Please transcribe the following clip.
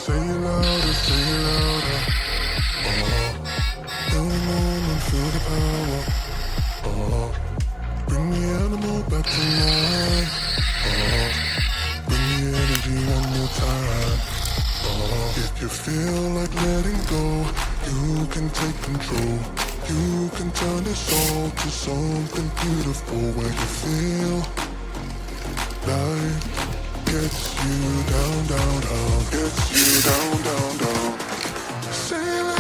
Say it louder, say it louder. Feel the moment, feel the power. Bring the animal back to life. Bring the energy one more time. If you feel like letting go, you can take control. You can turn this all to something beautiful where you feel like gets you down, down, down, gets you down, down, down. Say